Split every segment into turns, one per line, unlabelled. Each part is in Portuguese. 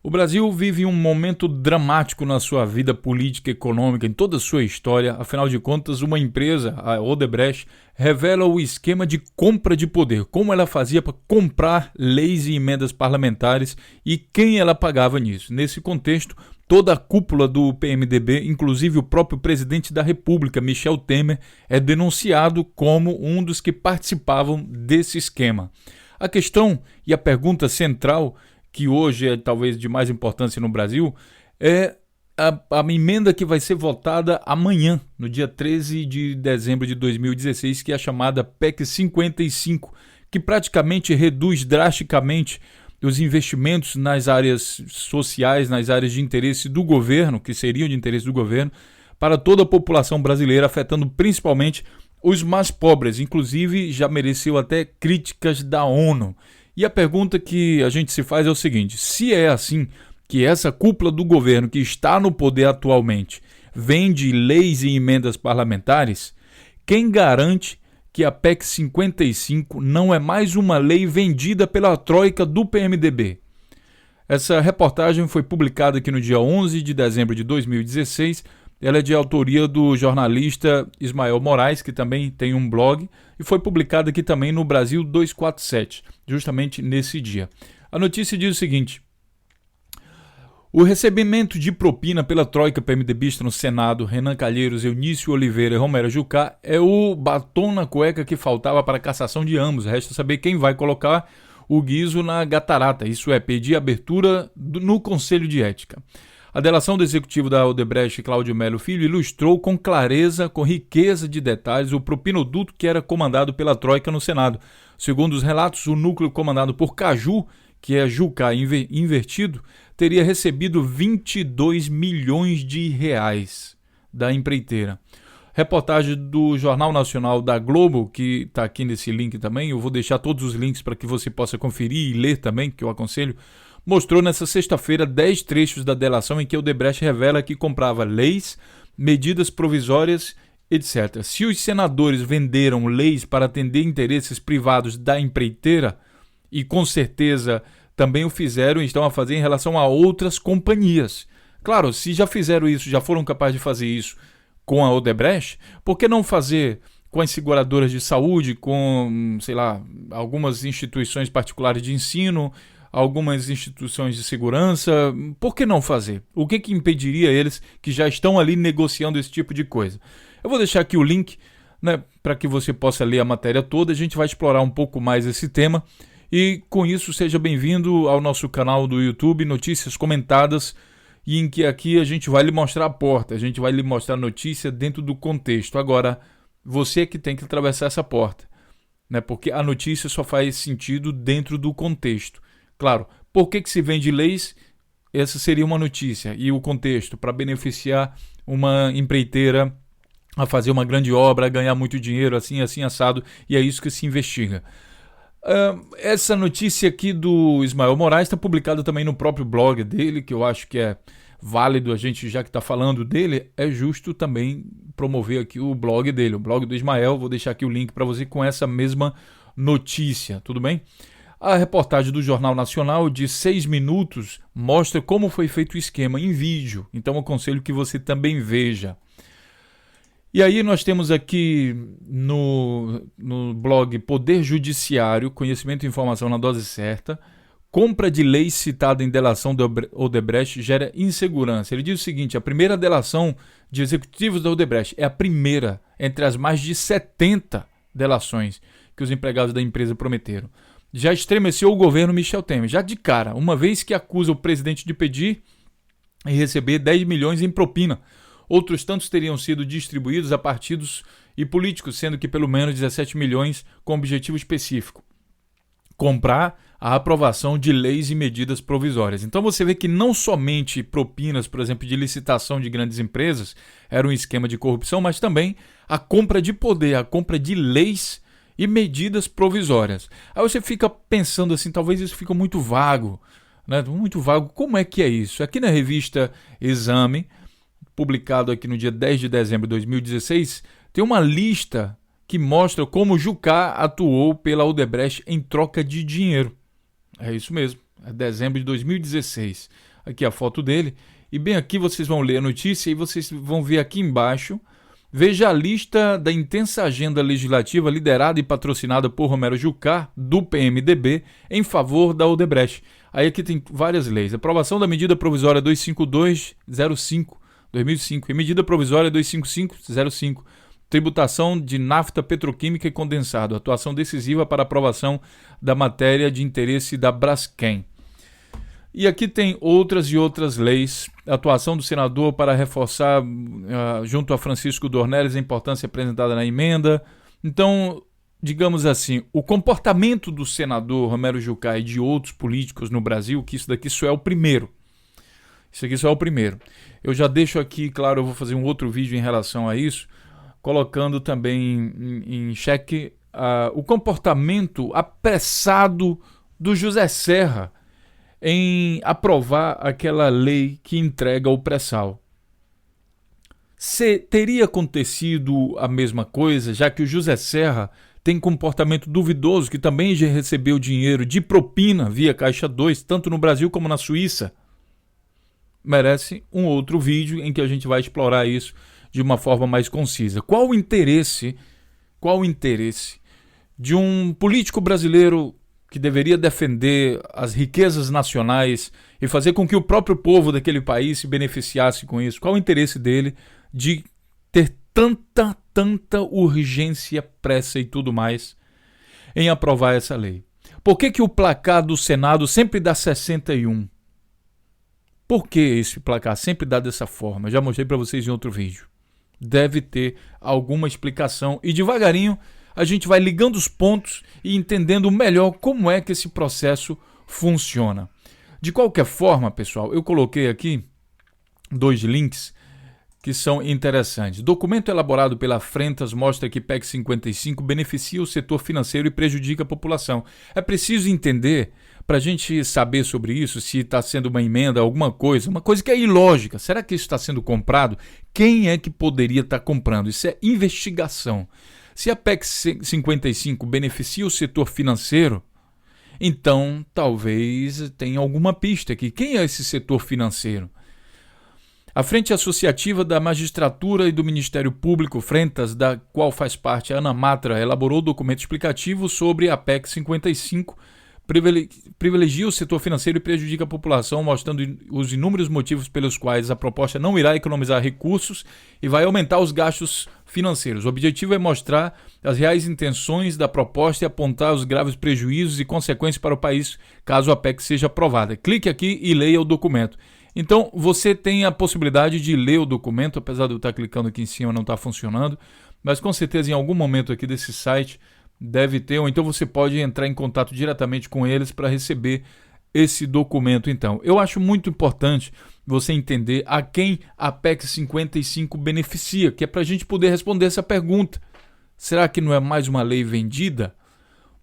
O Brasil vive um momento dramático na sua vida política e econômica, em toda a sua história. Afinal de contas, uma empresa, a Odebrecht, revela o esquema de compra de poder, como ela fazia para comprar leis e emendas parlamentares e quem ela pagava nisso. Nesse contexto, toda a cúpula do PMDB, inclusive o próprio presidente da República, Michel Temer, é denunciado como um dos que participavam desse esquema. A questão e a pergunta central, que hoje é talvez de mais importância no Brasil, é a emenda que vai ser votada amanhã, no dia 13 de dezembro de 2016, que é a chamada PEC 55, que praticamente reduz drasticamente os investimentos nas áreas sociais, nas áreas de interesse do governo, que seriam de interesse do governo, para toda a população brasileira, afetando principalmente os mais pobres. Inclusive, já mereceu até críticas da ONU. E a pergunta que a gente se faz é o seguinte: se é assim que essa cúpula do governo que está no poder atualmente vende leis e emendas parlamentares, quem garante que a PEC 55 não é mais uma lei vendida pela troika do PMDB? Essa reportagem foi publicada aqui no dia 11 de dezembro de 2016. Ela é de autoria do jornalista Ismael Moraes, que também tem um blog, e foi publicada aqui também no Brasil 247, justamente nesse dia. A notícia diz o seguinte: o recebimento de propina pela troika PMDBista no Senado, Renan Calheiros, Eunício Oliveira e Romero Jucá, é o batom na cueca que faltava para a cassação de ambos. Resta saber quem vai colocar o guiso na gatarata, isso é, pedir abertura no Conselho de Ética. A delação do executivo da Odebrecht, Cláudio Melo Filho, ilustrou com clareza, com riqueza de detalhes, o propinoduto que era comandado pela troika no Senado. Segundo os relatos, o núcleo comandado por Caju, que é Jucá invertido, teria recebido 22 milhões de reais da empreiteira. Reportagem do Jornal Nacional da Globo, que está aqui nesse link também, eu vou deixar todos os links para que você possa conferir e ler também, que eu aconselho, mostrou nessa sexta-feira 10 trechos da delação em que o Odebrecht revela que comprava leis, medidas provisórias, etc. Se os senadores venderam leis para atender interesses privados da empreiteira, e com certeza também o fizeram e estão a fazer em relação a outras companhias. Claro, se já fizeram isso, já foram capazes de fazer isso com a Odebrecht, por que não fazer com as seguradoras de saúde, com, sei lá, algumas instituições particulares de ensino, algumas instituições de segurança? Por que não fazer? O que impediria eles que já estão ali negociando esse tipo de coisa? Eu vou deixar aqui o link, né, para que você possa ler a matéria toda. A gente vai explorar um pouco mais esse tema. E com isso, seja bem-vindo ao nosso canal do YouTube, Notícias Comentadas, e em que aqui a gente vai lhe mostrar a porta, a gente vai lhe mostrar a notícia dentro do contexto. Agora, você é que tem que atravessar essa porta, né? Porque a notícia só faz sentido dentro do contexto. Claro, por que se vende leis? Essa seria uma notícia. E o contexto, para beneficiar uma empreiteira a fazer uma grande obra, a ganhar muito dinheiro, assim, assado, e é isso que se investiga. Essa notícia aqui do Ismael Moraes está publicada também no próprio blog dele, que eu acho que é válido, a gente já que está falando dele, é justo também promover aqui o blog dele, o blog do Ismael. Vou deixar aqui o link para você com essa mesma notícia, tudo bem? A reportagem do Jornal Nacional de 6 minutos mostra como foi feito o esquema em vídeo, então eu aconselho que você também veja. E aí nós temos aqui no blog Poder Judiciário, Conhecimento e Informação na Dose Certa, compra de lei citada em delação do Odebrecht gera insegurança. Ele diz o seguinte: a primeira delação de executivos da Odebrecht é a primeira entre as mais de 70 delações que os empregados da empresa prometeram. Já estremeceu o governo Michel Temer, já de cara, uma vez que acusa o presidente de pedir e receber 10 milhões em propina. Outros tantos teriam sido distribuídos a partidos e políticos, sendo que pelo menos 17 milhões com objetivo específico: comprar a aprovação de leis e medidas provisórias. Então você vê que não somente propinas, por exemplo, de licitação de grandes empresas era um esquema de corrupção, mas também a compra de poder, a compra de leis e medidas provisórias. Aí você fica pensando assim, talvez isso fique muito vago, né? Muito vago. Como é que é isso? Aqui na revista Exame, publicado aqui no dia 10 de dezembro de 2016, tem uma lista que mostra como Jucá atuou pela Odebrecht em troca de dinheiro. É isso mesmo. é dezembro de 2016. Aqui a foto dele. E bem aqui vocês vão ler a notícia e vocês vão ver aqui embaixo. Veja a lista da intensa agenda legislativa liderada e patrocinada por Romero Jucá, do PMDB, em favor da Odebrecht. Aí aqui tem várias leis. Aprovação da medida provisória 25205, 2005 e medida provisória 25505. Tributação de nafta petroquímica e condensado. Atuação decisiva para aprovação da matéria de interesse da Braskem. E aqui tem outras e outras leis. Atuação do senador para reforçar, junto a Francisco Dornelles, a importância apresentada na emenda. Então, digamos assim, o comportamento do senador Romero Jucá e de outros políticos no Brasil, que isso daqui só é o primeiro. Isso aqui só é o primeiro. Eu já deixo aqui, claro, eu vou fazer um outro vídeo em relação a isso, colocando também em xeque o comportamento apressado do José Serra em aprovar aquela lei que entrega o pré-sal. Teria acontecido a mesma coisa, já que o José Serra tem comportamento duvidoso, que também já recebeu dinheiro de propina via Caixa 2, tanto no Brasil como na Suíça? Merece um outro vídeo em que a gente vai explorar isso de uma forma mais concisa. Qual o interesse de um político brasileiro que deveria defender as riquezas nacionais e fazer com que o próprio povo daquele país se beneficiasse com isso? Qual o interesse dele de ter tanta urgência, pressa e tudo mais em aprovar essa lei? Por que o placar do Senado sempre dá 61? Por que esse placar sempre dá dessa forma? Eu já mostrei para vocês em outro vídeo. Deve ter alguma explicação e devagarinho a gente vai ligando os pontos e entendendo melhor como é que esse processo funciona. De qualquer forma, pessoal, eu coloquei aqui 2 links que são interessantes. Documento elaborado pela Frentas mostra que PEC 55 beneficia o setor financeiro e prejudica a população. É preciso entender, para a gente saber sobre isso, se está sendo uma emenda, alguma coisa, uma coisa que é ilógica. Será que isso está sendo comprado? Quem é que poderia estar comprando? Isso é investigação. Se a PEC 55 beneficia o setor financeiro, então talvez tenha alguma pista aqui. Quem é esse setor financeiro? A Frente Associativa da Magistratura e do Ministério Público, Frentas, da qual faz parte a Ana Matra, elaborou documento explicativo sobre a PEC 55, privilegia o setor financeiro e prejudica a população, mostrando os inúmeros motivos pelos quais a proposta não irá economizar recursos e vai aumentar os gastos financeiros. O objetivo é mostrar as reais intenções da proposta e apontar os graves prejuízos e consequências para o país caso a PEC seja aprovada. Clique aqui e leia o documento. Então, você tem a possibilidade de ler o documento, apesar de eu estar clicando aqui em cima não está funcionando, mas com certeza em algum momento aqui desse site deve ter, ou então você pode entrar em contato diretamente com eles para receber esse documento. Então, eu acho muito importante você entender a quem a PEC 55 beneficia, que é para a gente poder responder essa pergunta. Será que não é mais uma lei vendida?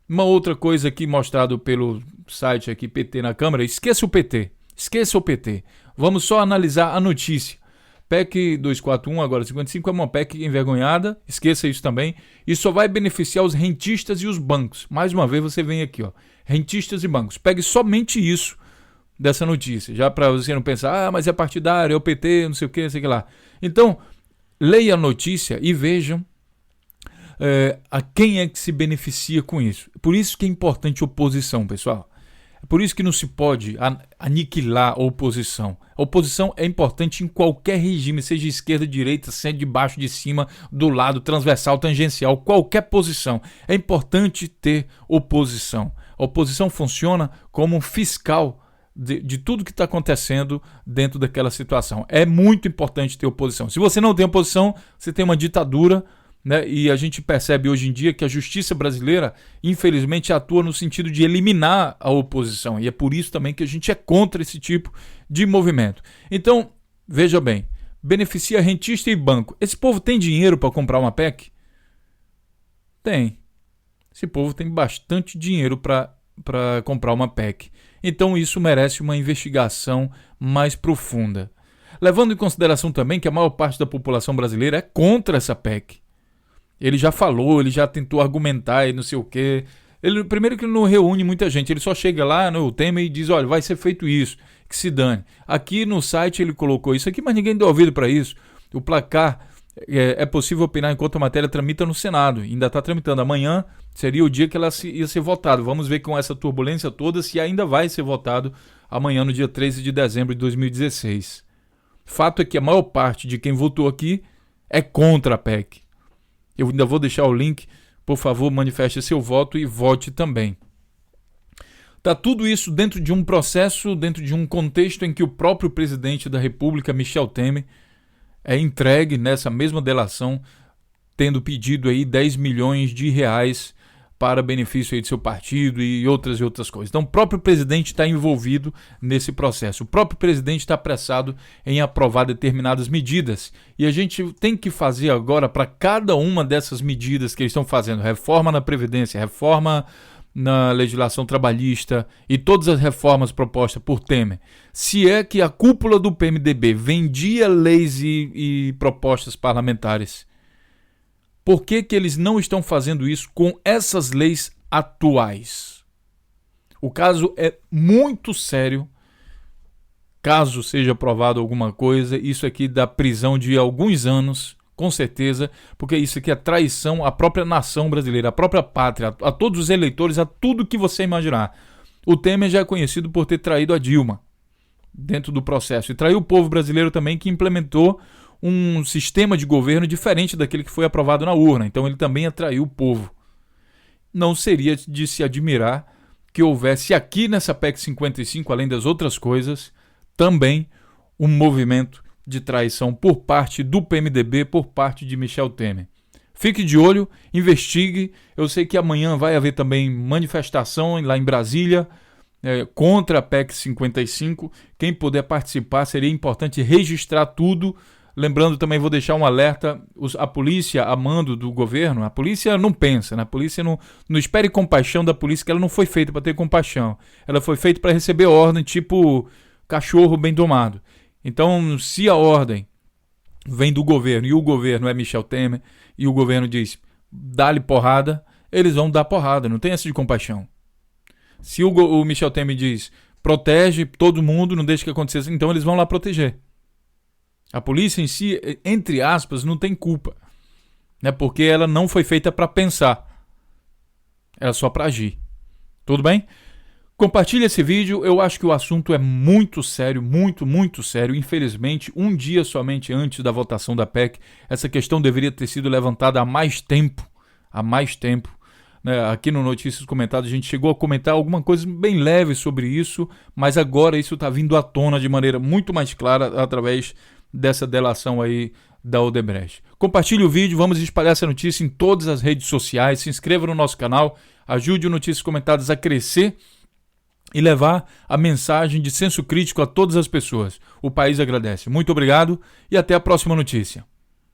Uma outra coisa aqui mostrado pelo site aqui, PT na Câmara, esqueça o PT. Esqueça o PT. Vamos só analisar a notícia. PEC 241, agora 55, é uma PEC envergonhada. Esqueça isso também. E só vai beneficiar os rentistas e os bancos. Mais uma vez você vem aqui, ó. Rentistas e bancos. Pegue somente isso dessa notícia. Já para você não pensar, mas é partidário, é o PT, não sei o que, não sei o que lá. Então, leia a notícia e vejam a quem é que se beneficia com isso. Por isso que é importante oposição, pessoal. É por isso que não se pode aniquilar a oposição. A oposição é importante em qualquer regime, seja esquerda, direita, centro, de baixo, de cima, do lado, transversal, tangencial, qualquer posição. É importante ter oposição. A oposição funciona como um fiscal de tudo que está acontecendo dentro daquela situação. É muito importante ter oposição. Se você não tem oposição, você tem uma ditadura, né? E a gente percebe hoje em dia que a justiça brasileira, infelizmente, atua no sentido de eliminar a oposição. E é por isso também que a gente é contra esse tipo de movimento. Então, veja bem, beneficia rentista e banco. Esse povo tem dinheiro para comprar uma PEC? Tem. Esse povo tem bastante dinheiro para comprar uma PEC. Então isso merece uma investigação mais profunda. Levando em consideração também que a maior parte da população brasileira é contra essa PEC. Ele já falou, ele já tentou argumentar e não sei o quê. Ele, primeiro que ele não reúne muita gente, ele só chega lá no Temer e diz, olha, vai ser feito isso, que se dane. Aqui no site ele colocou isso aqui, mas ninguém deu ouvido para isso. O placar é possível opinar enquanto a matéria tramita no Senado, ainda está tramitando. Amanhã seria o dia que ela ia ser votada. Vamos ver com essa turbulência toda se ainda vai ser votado amanhã no dia 13 de dezembro de 2016. Fato é que a maior parte de quem votou aqui é contra a PEC. Eu ainda vou deixar o link, por favor, manifeste seu voto e vote também. Está tudo isso dentro de um processo, dentro de um contexto em que o próprio presidente da República, Michel Temer, é entregue nessa mesma delação, tendo pedido aí 10 milhões de reais para benefício aí de seu partido e outras coisas. Então o próprio presidente está envolvido nesse processo. O próprio presidente está apressado em aprovar determinadas medidas. E a gente tem que fazer agora para cada uma dessas medidas que eles estão fazendo, reforma na Previdência, reforma na legislação trabalhista e todas as reformas propostas por Temer. Se é que a cúpula do PMDB vendia leis e propostas parlamentares, por que eles não estão fazendo isso com essas leis atuais? O caso é muito sério. Caso seja aprovado alguma coisa, isso aqui dá prisão de alguns anos, com certeza, porque isso aqui é traição à própria nação brasileira, à própria pátria, a todos os eleitores, a tudo que você imaginar. O Temer já é conhecido por ter traído a Dilma dentro do processo e traiu o povo brasileiro também, que implementou um sistema de governo diferente daquele que foi aprovado na urna. Então ele também atraiu o povo. Não seria de se admirar que houvesse aqui nessa PEC 55, além das outras coisas, também um movimento de traição por parte do PMDB, por parte de Michel Temer. Fique de olho, investigue. Eu sei que amanhã vai haver também manifestação lá em Brasília contra a PEC 55. Quem puder participar, seria importante registrar tudo. Lembrando também, vou deixar um alerta, a polícia, a mando do governo, a polícia não pensa, né? A polícia não espere compaixão da polícia, que ela não foi feita para ter compaixão. Ela foi feita para receber ordem, tipo cachorro bem domado. Então, se a ordem vem do governo e o governo é Michel Temer e o governo diz, dá-lhe porrada, eles vão dar porrada, não tem essa de compaixão. Se o Michel Temer diz, protege todo mundo, não deixa que aconteça, então eles vão lá proteger. A polícia em si, entre aspas, não tem culpa, né? Porque ela não foi feita para pensar, era só para agir. Tudo bem? Compartilhe esse vídeo, eu acho que o assunto é muito sério, muito sério. Infelizmente, um dia somente antes da votação da PEC, essa questão deveria ter sido levantada há mais tempo, né? Aqui no Notícias Comentadas a gente chegou a comentar alguma coisa bem leve sobre isso, mas agora isso está vindo à tona de maneira muito mais clara através dessa delação aí da Odebrecht. Compartilhe o vídeo, vamos espalhar essa notícia em todas as redes sociais, se inscreva no nosso canal, ajude o Notícias Comentadas a crescer e levar a mensagem de senso crítico a todas as pessoas. O país agradece. Muito obrigado e até a próxima notícia.